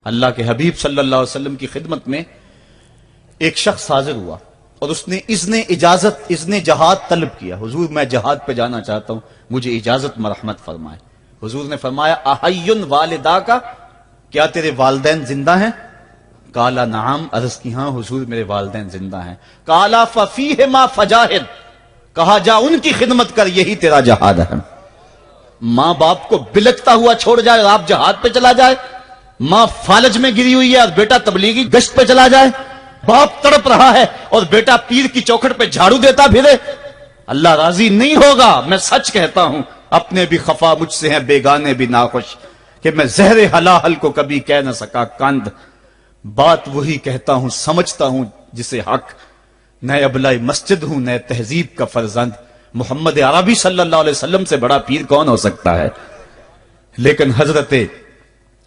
اللہ کے حبیب صلی اللہ علیہ وسلم کی خدمت میں ایک شخص حاضر ہوا اور اس نے اذن جہاد طلب کیا. حضور میں جہاد پہ جانا چاہتا ہوں, مجھے اجازت مرحمت فرمائے. حضور نے فرمایا احی والدا کا, کیا تیرے والدین زندہ ہیں؟ قال نعم, عرض کی ہاں حضور میرے والدین زندہ ہیں. قال ففیہما فجاہد, کہا جا ان کی خدمت کر, یہی تیرا جہاد ہے. ماں باپ کو بلکتا ہوا چھوڑ جائے اور آپ جہاد پہ چلا جائے, ماں فالج میں گری ہوئی ہے اور بیٹا تبلیغی گشت پہ چلا جائے, باپ تڑپ رہا ہے اور بیٹا پیر کی چوکھٹ پہ جھاڑو دیتا پھرے, اللہ راضی نہیں ہوگا. میں سچ کہتا ہوں, اپنے بھی خفا مجھ سے ہیں, بیگانے بھی ناخوش, کہ میں زہر حلاحل کو کبھی کہہ نہ سکا کند. بات وہی کہتا ہوں, سمجھتا ہوں جسے حق, نئے ابلائی مسجد ہوں, نئے تہذیب کا فرزند. محمد عربی صلی اللہ علیہ وسلم سے بڑا پیر کون ہو سکتا ہے؟ لیکن حضرت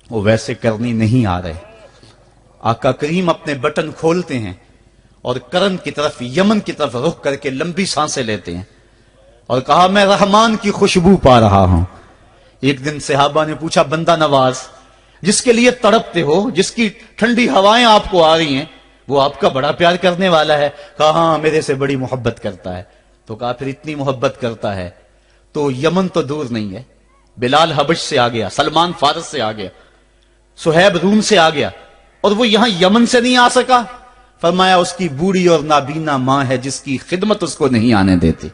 وہ ویسے کرنی نہیں آ رہے. آقا کریم اپنے بٹن کھولتے ہیں اور کرن کی طرف, یمن کی طرف رخ کر کے لمبی سانسیں لیتے ہیں اور کہا میں رحمان کی خوشبو پا رہا ہوں. ایک دن صحابہ نے پوچھا, بندہ نواز جس کے لیے تڑپتے ہو, جس کی ٹھنڈی ہوائیں آپ کو آ رہی ہیں, وہ آپ کا بڑا پیار کرنے والا ہے. کہا ہاں میرے سے بڑی محبت کرتا ہے. تو کہا پھر اتنی محبت کرتا ہے تو یمن تو دور نہیں ہے, بلال حبش سے آ گیا, سلمان فارس سے آ گیا, سہیب روم سے آ گیا, اور وہ یہاں یمن سے نہیں آ سکا. فرمایا اس کی بوڑھی اور نابینا ماں ہے جس کی خدمت اس کو نہیں آنے دیتی.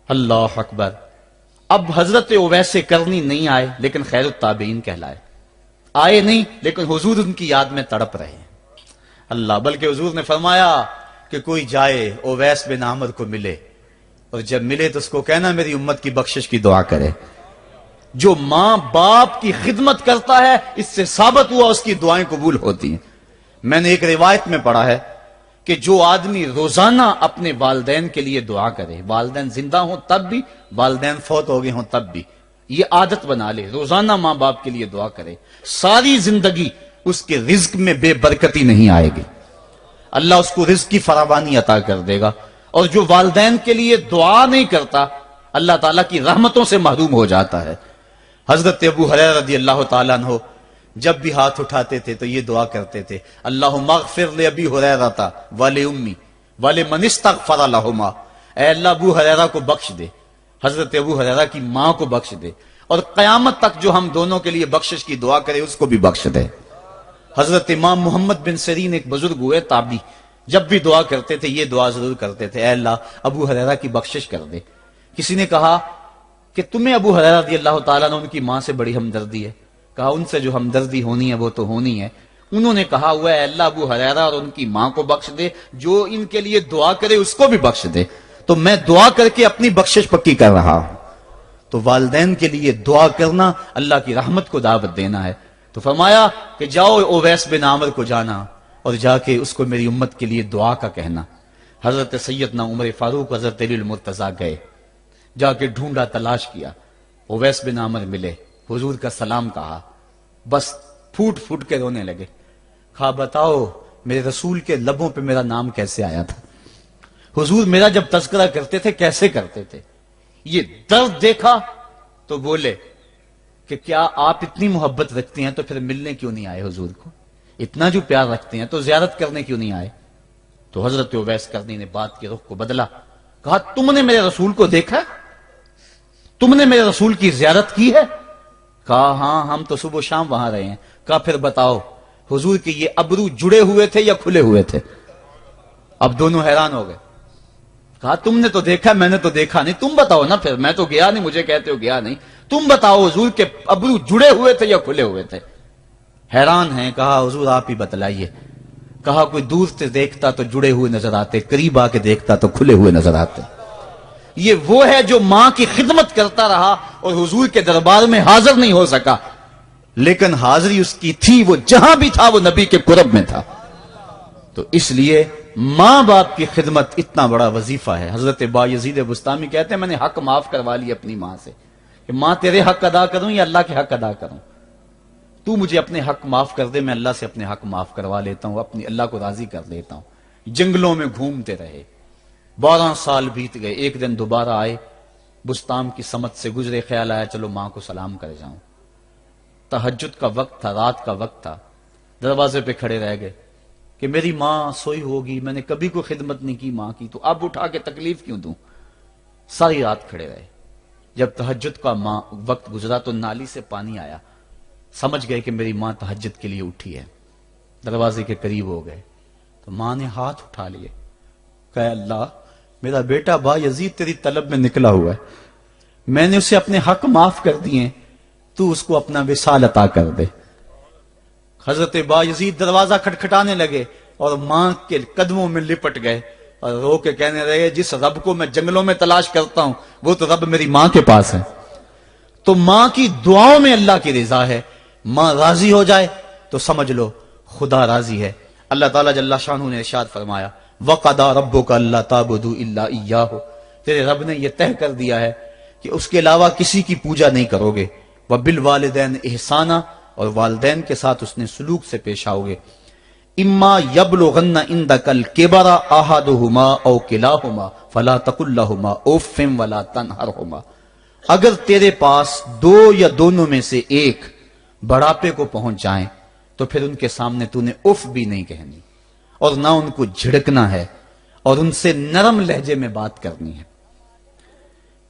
اللہ اکبر. اب حضرت اویس کرنی نہیں آئے لیکن خیر التابعین کہلائے. آئے نہیں لیکن حضور ان کی یاد میں تڑپ رہے ہیں. اللہ, بلکہ حضور نے فرمایا کہ کوئی جائے اویس بن عامر کو ملے, اور جب ملے تو اس کو کہنا میری امت کی بخشش کی دعا کرے. جو ماں باپ کی خدمت کرتا ہے اس سے ثابت ہوا اس کی دعائیں قبول ہوتی ہیں. میں نے ایک روایت میں پڑھا ہے کہ جو آدمی روزانہ اپنے والدین کے لیے دعا کرے, والدین زندہ ہوں تب بھی, والدین فوت ہو گئے ہوں تب بھی, یہ عادت بنا لے, روزانہ ماں باپ کے لیے دعا کرے, ساری زندگی اس کے رزق میں بے برکتی نہیں آئے گی, اللہ اس کو رزق کی فراوانی عطا کر دے گا. اور جو والدین کے لیے دعا نہیں کرتا اللہ تعالیٰ کی رحمتوں سے محروم ہو جاتا ہے. حضرت ابو ہریرہ رضی اللہ تعالیٰ عنہ جب بھی ہاتھ اٹھاتے تھے تو یہ دعا کرتے تھے, اللہم اغفر لابی ہریرہ ولامی ولمن استغفر لہما, اے اللہ ابو ہریرہ کو بخش دے, حضرت ابو ہریرہ کی ماں کو بخش دے, اور قیامت تک جو ہم دونوں کے لیے بخشش کی دعا کرے اس کو بھی بخش دے. حضرت امام محمد بن سیرین ایک بزرگ ہوئے تابعی, جب بھی دعا کرتے تھے یہ دعا ضرور کرتے تھے, اے اللہ ابو ہریرہ کی بخشش کر دے. کسی نے کہا کہ تمہیں ابو ہریرہ رضی اللہ تعالیٰ نے ان کی ماں سے بڑی ہمدردی ہے. کہا ان سے جو ہمدردی ہونی ہے وہ تو ہونی ہے. انہوں نے کہا ہوا ہے اللہ ابو ہریرہ اور ان کی ماں کو بخش دے, جو ان کے لیے دعا کرے اس کو بھی بخش دے. تو میں دعا کر کے اپنی بخشش پکی کر رہا ہوں. تو والدین کے لیے دعا کرنا اللہ کی رحمت کو دعوت دینا ہے. تو فرمایا کہ جاؤ اویس بن عامر کو جانا اور جا کے اس کو میری امت کے لیے دعا کا کہنا. حضرت سیدنا عمر فاروق حضرت علی المرتضیٰ گئے, جا کے ڈھونڈا, تلاش کیا, اویس بن عامر ملے, حضور کا سلام کہا, بس پھوٹ پھوٹ کے رونے لگے. کہا بتاؤ میرے رسول کے لبوں پہ میرا نام کیسے آیا تھا, حضور میرا جب تذکرہ کرتے تھے کیسے کرتے تھے. یہ درد دیکھا تو بولے کہ کیا آپ اتنی محبت رکھتے ہیں تو پھر ملنے کیوں نہیں آئے حضور کو, اتنا جو پیار رکھتے ہیں تو زیارت کرنے کیوں نہیں آئے. تو حضرت اویس کرنی نے بات کے رخ کو بدلا, کہا تم نے میرے رسول کو دیکھا, تم نے میرے رسول کی زیارت کی ہے. کہا ہاں ہم تو صبح و شام وہاں رہے ہیں. کہا پھر بتاؤ حضور کے یہ ابرو جڑے ہوئے تھے یا کھلے ہوئے تھے. اب دونوں حیران ہو گئے. کہا تم نے تو دیکھا, میں نے تو دیکھا نہیں, تم بتاؤ نا, پھر میں تو گیا نہیں, مجھے کہتے ہو گیا نہیں, تم بتاؤ حضور کے ابرو جڑے ہوئے تھے یا کھلے ہوئے تھے. حیران ہیں. کہا حضور آپ ہی بتلائیے. کہا کوئی دور سے دیکھتا تو جڑے ہوئے نظر آتے, قریب آ کے دیکھتا تو کھلے ہوئے نظر آتے. یہ وہ ہے جو ماں کی خدمت کرتا رہا اور حضور کے دربار میں حاضر نہیں ہو سکا, لیکن حاضری اس کی تھی, وہ جہاں بھی تھا وہ نبی کے قرب میں تھا. تو اس لیے ماں باپ کی خدمت اتنا بڑا وظیفہ ہے. حضرت بایزید بستامی کہتے ہیں میں نے حق معاف کروا لی اپنی ماں سے, کہ ماں تیرے حق ادا کروں یا اللہ کے حق ادا کروں, تو مجھے اپنے حق معاف کر دے, میں اللہ سے اپنے حق معاف کروا لیتا ہوں, اپنی اللہ کو راضی کر لیتا ہوں. جنگلوں میں گھومتے رہے, 12 سال بیت گئے. ایک دن دوبارہ آئے, بستام کی سمت سے گزرے, خیال آیا چلو ماں کو سلام کر جاؤں. تہجد کا وقت تھا، رات کا وقت تھا، دروازے پہ کھڑے رہ گئے کہ میری ماں سوئی ہوگی، میں نے کبھی کوئی خدمت نہیں کی ماں کی، تو اب اٹھا کے تکلیف کیوں دوں؟ ساری رات کھڑے رہے۔ جب تہجد کا وقت گزرا تو نالی سے پانی آیا، سمجھ گئے کہ میری ماں تہجد کے لیے اٹھی ہے، دروازے کے قریب ہو گئے تو ماں نے ہاتھ اٹھا لیے، کہا اللہ میرا بیٹا با یزید تیری طلب میں نکلا ہوا ہے، میں نے اسے اپنے حق معاف کر دیے، تو اس کو اپنا وصال عطا کر دے۔ حضرت با یزید دروازہ کھٹکھٹانے لگے اور ماں کے قدموں میں لپٹ گئے اور رو کے کہنے لگے جس رب کو میں جنگلوں میں تلاش کرتا ہوں وہ تو رب میری ماں کے پاس ہے۔ تو ماں کی دعاؤں میں اللہ کی رضا ہے، ماں راضی ہو جائے تو سمجھ لو خدا راضی ہے۔ اللہ تعالیٰ جل شانہ نے ارشاد فرمایا وَقَضَىٰ رَبُّكَ أَلَّا تَعْبُدُوا إِلَّا إِيَّاهُ، تیرے رب نے یہ طے کر دیا ہے کہ اس کے علاوہ کسی کی پوجا نہیں کرو گے، وَبِالْوَالِدَيْنِ إِحْسَانًا، اور والدین کے ساتھ اس نے سلوک سے پیش آؤ گے۔ اما یبلغن عندک الکبر احدہما او کلاہما فلا تقل لہما اف ولا تنہرہما، اگر تیرے پاس دو یا دونوں میں سے ایک بڑھاپے کو پہنچ جائیں تو پھر ان کے سامنے تو نے اف بھی نہیں کہنی اور نہ ان کو جھڑکنا ہے اور ان سے نرم لہجے میں بات کرنی ہے۔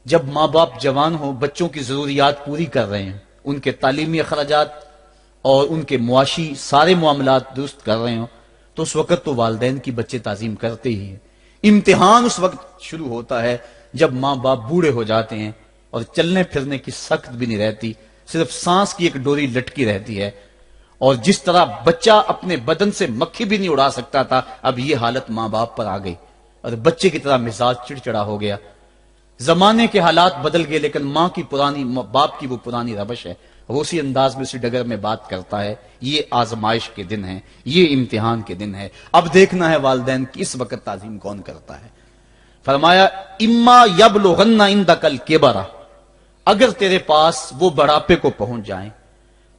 جب ماں باپ جوان ہو، بچوں کی ضروریات پوری کر رہے ہیں، ان کے تعلیمی اخراجات اور ان کے معاشی سارے معاملات درست کر رہے ہوں، تو اس وقت تو والدین کی بچے تعظیم کرتے ہی ہیں۔ امتحان اس وقت شروع ہوتا ہے جب ماں باپ بوڑھے ہو جاتے ہیں اور چلنے پھرنے کی سخت بھی نہیں رہتی، صرف سانس کی ایک ڈوری لٹکی رہتی ہے، اور جس طرح بچہ اپنے بدن سے مکھی بھی نہیں اڑا سکتا تھا، اب یہ حالت ماں باپ پر آ گئی اور بچے کی طرح مزاج چڑچڑا ہو گیا۔ زمانے کے حالات بدل گئے لیکن ماں کی پرانی، باپ کی وہ پرانی روش ہے، وہ اسی انداز میں اسی ڈگر میں بات کرتا ہے۔ یہ آزمائش کے دن ہیں، یہ امتحان کے دن ہے، اب دیکھنا ہے والدین کی اس وقت تعظیم کون کرتا ہے۔ فرمایا اما یبلغن عندک الکبر، اگر تیرے پاس وہ بڑھاپے کو پہنچ جائیں،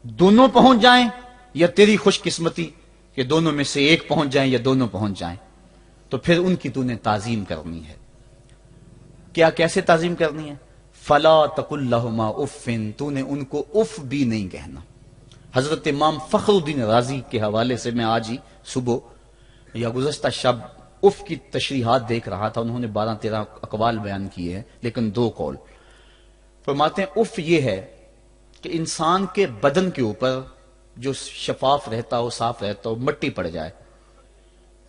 دونوں پہنچ جائیں یا تیری خوش قسمتی کہ دونوں میں سے ایک پہنچ جائیں یا دونوں پہنچ جائیں، تو پھر ان کی تو نے تعظیم کرنی ہے۔ کیا کیسے تعظیم کرنی ہے؟ فلا تقل لہما اف، تو نے ان کو اف بھی نہیں کہنا۔ حضرت امام فخر الدین رازی کے حوالے سے میں آج ہی صبح یا گزشتہ شب اف کی تشریحات دیکھ رہا تھا، انہوں نے 12-13 اقوال بیان کیے ہیں لیکن 2 قول فرماتے ہیں۔ اف یہ ہے کہ انسان کے بدن کے اوپر جو شفاف رہتا ہو، صاف رہتا ہو، مٹی پڑ جائے،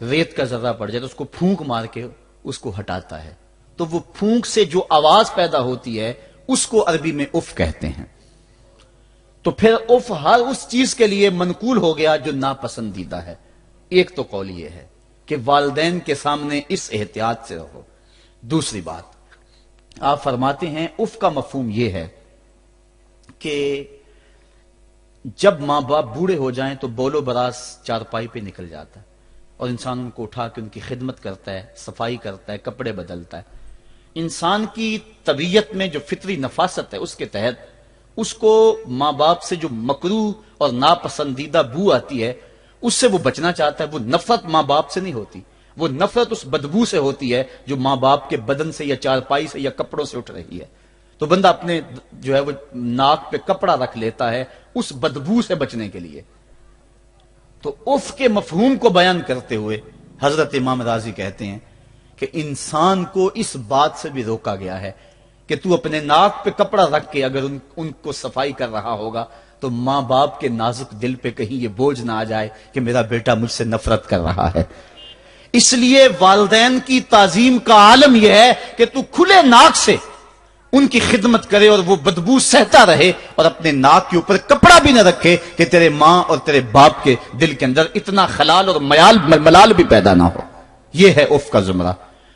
ریت کا ذرہ پڑ جائے تو اس کو پھونک مار کے اس کو ہٹاتا ہے، تو وہ پھونک سے جو آواز پیدا ہوتی ہے اس کو عربی میں اف کہتے ہیں۔ تو پھر اف ہر اس چیز کے لیے منقول ہو گیا جو ناپسندیدہ ہے۔ ایک تو قول یہ ہے کہ والدین کے سامنے اس احتیاط سے رہو۔ دوسری بات آپ فرماتے ہیں اف کا مفہوم یہ ہے کہ جب ماں باپ بوڑھے ہو جائیں تو بول و براز چارپائی پہ نکل جاتا ہے اور انسان ان کو اٹھا کے ان کی خدمت کرتا ہے، صفائی کرتا ہے، کپڑے بدلتا ہے۔ انسان کی طبیعت میں جو فطری نفاست ہے اس کے تحت اس کو ماں باپ سے جو مکروہ اور ناپسندیدہ بو آتی ہے اس سے وہ بچنا چاہتا ہے۔ وہ نفرت ماں باپ سے نہیں ہوتی، وہ نفرت اس بدبو سے ہوتی ہے جو ماں باپ کے بدن سے یا چارپائی سے یا کپڑوں سے اٹھ رہی ہے۔ تو بندہ اپنے جو ہے وہ ناک پہ کپڑا رکھ لیتا ہے اس بدبو سے بچنے کے لیے۔ تو اف کے مفہوم کو بیان کرتے ہوئے حضرت امام رازی کہتے ہیں کہ انسان کو اس بات سے بھی روکا گیا ہے کہ تو اپنے ناک پہ کپڑا رکھ کے اگر ان کو صفائی کر رہا ہوگا تو ماں باپ کے نازک دل پہ کہیں یہ بوجھ نہ آ جائے کہ میرا بیٹا مجھ سے نفرت کر رہا ہے۔ اس لیے والدین کی تعظیم کا عالم یہ ہے کہ تو کھلے ناک سے ان کی خدمت کرے اور وہ بدبو سہتا رہے اور اپنے ناک کے اوپر کپڑا بھی نہ رکھے کہ تیرے ماں اور تیرے باپ کے دل کے اندر اتنا خلال اور ملال بھی پیدا نہ ہو۔ یہ ہے اف کا زمرہ۔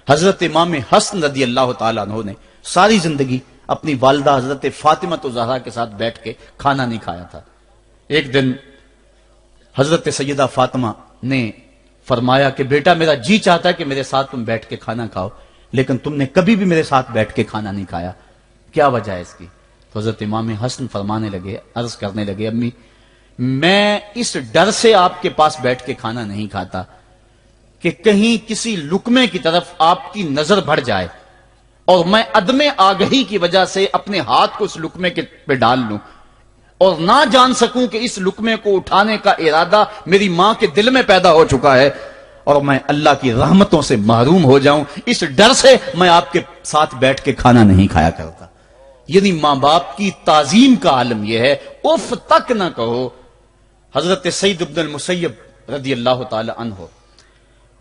حضرت امام حسن رضی اللہ تعالیٰ عنہ نے ساری زندگی اپنی والدہ حضرت فاطمہ زہرا کے ساتھ بیٹھ کے کھانا نہیں کھایا تھا۔ ایک دن حضرت سیدہ فاطمہ نے فرمایا کہ بیٹا میرا جی چاہتا ہے کہ میرے ساتھ تم بیٹھ کے کھانا کھاؤ، لیکن تم نے کبھی بھی میرے ساتھ بیٹھ کے کھانا نہیں کھایا، کیا وجہ ہے اس کی؟ تو حضرت امام حسن فرمانے لگے، عرض کرنے لگے امی میں اس ڈر سے آپ کے پاس بیٹھ کے کھانا نہیں کھاتا کہ کہیں کسی لقمے کی طرف آپ کی نظر بڑھ جائے اور میں عدم آگہی کی وجہ سے اپنے ہاتھ کو اس لقمے کے پہ ڈال لوں اور نہ جان سکوں کہ اس لقمے کو اٹھانے کا ارادہ میری ماں کے دل میں پیدا ہو چکا ہے اور میں اللہ کی رحمتوں سے محروم ہو جاؤں، اس ڈر سے میں آپ کے ساتھ بیٹھ کے کھانا نہیں کھایا کرتا۔ یعنی ماں باپ کی تعظیم کا عالم یہ ہے، اف تک نہ کہو۔ حضرت سعید بن المسیب رضی اللہ تعالی عنہ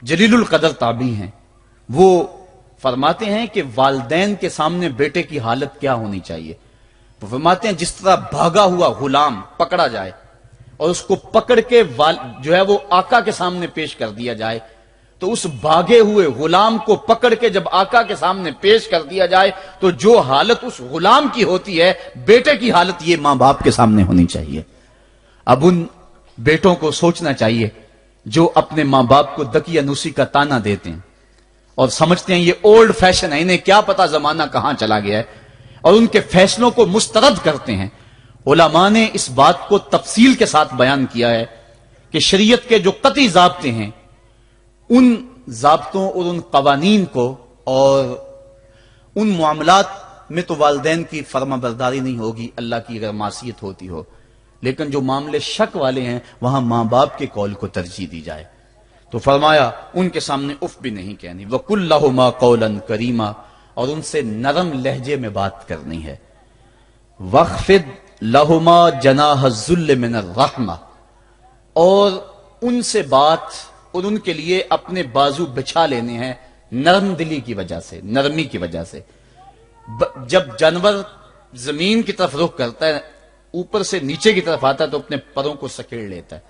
جلیل القدر تابعی ہیں، وہ فرماتے ہیں کہ والدین کے سامنے بیٹے کی حالت کیا ہونی چاہیے۔ وہ فرماتے ہیں جس طرح بھاگا ہوا غلام پکڑا جائے اور اس کو پکڑ کے جو ہے وہ آقا کے سامنے پیش کر دیا جائے، تو اس بھاگے ہوئے غلام کو پکڑ کے جب آقا کے سامنے پیش کر دیا جائے تو جو حالت اس غلام کی ہوتی ہے، بیٹے کی حالت یہ ماں باپ کے سامنے ہونی چاہیے۔ اب ان بیٹوں کو سوچنا چاہیے جو اپنے ماں باپ کو دقیانوسی کا تانا دیتے ہیں اور سمجھتے ہیں یہ اولڈ فیشن ہے، انہیں کیا پتا زمانہ کہاں چلا گیا ہے، اور ان کے فیصلوں کو مسترد کرتے ہیں۔ علماء نے اس بات کو تفصیل کے ساتھ بیان کیا ہے کہ شریعت کے جو قطعی ضابطے ہیں، ان ضابطوں اور ان قوانین کو اور ان معاملات میں تو والدین کی فرما برداری نہیں ہوگی اللہ کی اگر معصیت ہوتی ہو، لیکن جو معاملے شک والے ہیں وہاں ماں باپ کے قول کو ترجیح دی جائے۔ تو فرمایا ان کے سامنے اف بھی نہیں کہنی، وَقُلْ لَهُمَا قَوْلًا كَرِيمًا، اور ان سے نرم لہجے میں بات کرنی ہے۔ وَاخْفِضْ لَهُمَا جَنَاحَ الذُّلِّ مِنَ الرَّحْمَةِ، اور ان سے بات اور ان کے لیے اپنے بازو بچھا لینے ہیں نرم دلی کی وجہ سے، نرمی کی وجہ سے۔ جب جانور زمین کی طرف رخ کرتا ہے، اوپر سے نیچے کی طرف آتا ہے تو اپنے پروں کو سکیڑ لیتا ہے،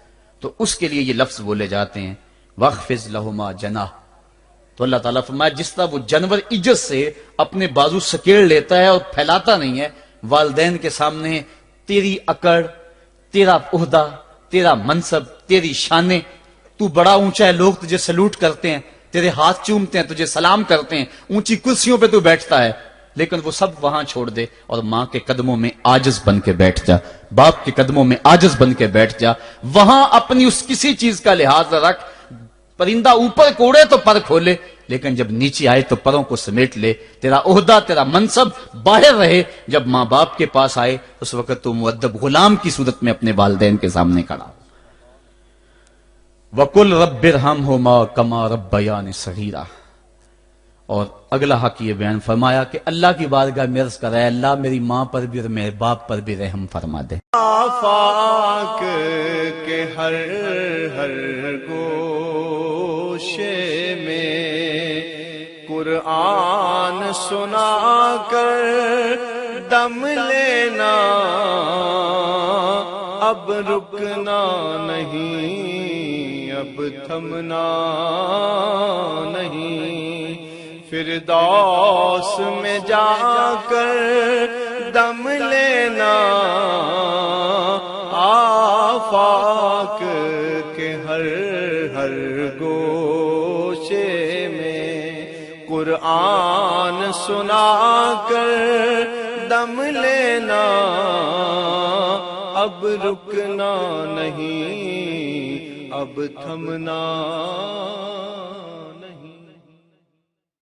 تو اس کے لیے یہ لفظ بولے جاتے ہیں وَاخْفِضْ لَهُمَا جَنَاحَ۔ تو اللہ تعالیٰ فرمایا جس طرح وہ جانور عزت سے اپنے بازو سکیڑ لیتا ہے اور پھیلاتا نہیں ہے، والدین کے سامنے تیری اکڑ، تیرا عہدہ، تیرا منصب، تیری شانیں، تو بڑا اونچا ہے، لوگ تجھے سلوٹ کرتے ہیں، تیرے ہاتھ چومتے ہیں، تجھے سلام کرتے ہیں، اونچی کرسیوں پہ تو بیٹھتا ہے، لیکن وہ سب وہاں چھوڑ دے اور ماں کے قدموں میں عاجز بن کے بیٹھ جا، باپ کے قدموں میں عاجز بن کے بیٹھ جا، وہاں اپنی اس کسی چیز کا لحاظ رکھ۔ پرندہ اوپر کوڑے تو پر کھولے، لیکن جب نیچے آئے تو پروں کو سمیٹ لے، تیرا عہدہ، تیرا منصب باہر رہے، جب ماں باپ کے پاس آئے اس وقت تو مؤدب غلام کی صورت میں اپنے والدین کے سامنے کھڑا۔ وَقُلْ رَبِّ ارْحَمْهُمَا كَمَا رَبَّيَانِ صَغِيرًا، اور اگلا حق یہ بیان فرمایا کہ اللہ کی بارگاہ میں عرض کر رہا ہے اللہ میری ماں پر بھی اور میرے باپ پر بھی رحم فرما دے۔ آفاق کے ہر ہر گوشے میں قرآن سنا کر دم لینا، اب رکنا نہیں، اب تھمنا نہیں، فردوس میں جا کر دم لینا، آفاق کے ہر ہر گوشے میں قرآن سنا کر دم لینا، اب رکنا نہیں، اب تھمنا